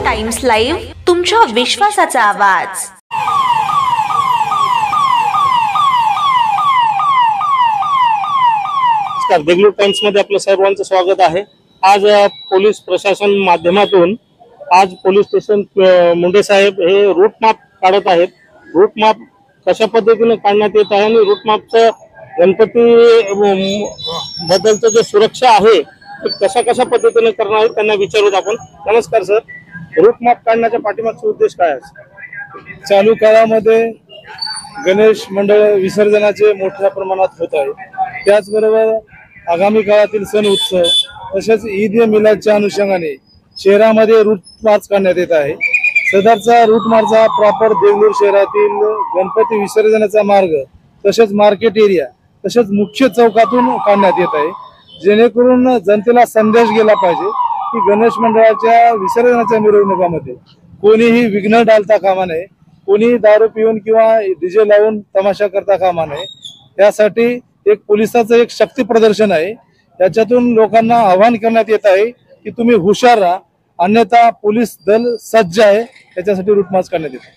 Times live, तुमच्या विश्वासाचा आवाज। देगलूर टाइम्स मध्ये आपलं सर्वांचं स्वागत आहे। आज पोलीस प्रशासन माध्यमातून आज पोलीस स्टेशन मुंडे साहेब हे रूट मॅप काढत आहेत। रूट मॅप कशा पद्धतीने काढण्यात येत आहे आणि रूट मॅपचं गणपती बद्दलचं जे सुरक्षा आहे ते कशा पद्धतीने करणार आहे त्यांना विचारूत आपण। नमस्कार सर, रूट मॅप काढण्याच्या पाठीमागचा उद्देश काय आहे? चालू काळामध्ये गणेश मंडळ विसर्जनाचे मोठ्या प्रमाणात होत आहे, त्याचबरोबर आगामी काळातील सण उत्सव तसेच ईद मिलादच्या अनुषंगाने शहरामध्ये रूट मार्च काढण्यात येत आहे। सदरचा रूट मार्च प्रॉपर देगलूर शहरातील गणपती विसर्जनाचा मार्ग तसेच मार्केट एरिया तसेच मुख्य चौकातून काढण्यात येत आहे, जेणेकरून जनतेला संदेश गेला पाहिजे की गणेश मंडळाच्या विसर्जनाच्या मिरवणुकामध्ये कोणीही विघ्न डालता कामा नये, कोणी दारू पिऊन किंवा डीजे लावून तमाशा करता कामा नये। त्यासाठी एक पोलिसाचं एक शक्ती प्रदर्शन आहे, त्याच्यातून लोकांना आवाहन करण्यात येत आहे की तुम्ही हुशार राहा, अन्यथा पोलीस दल सज्ज आहे। त्याच्यासाठी रूट मार्च करण्यात येते।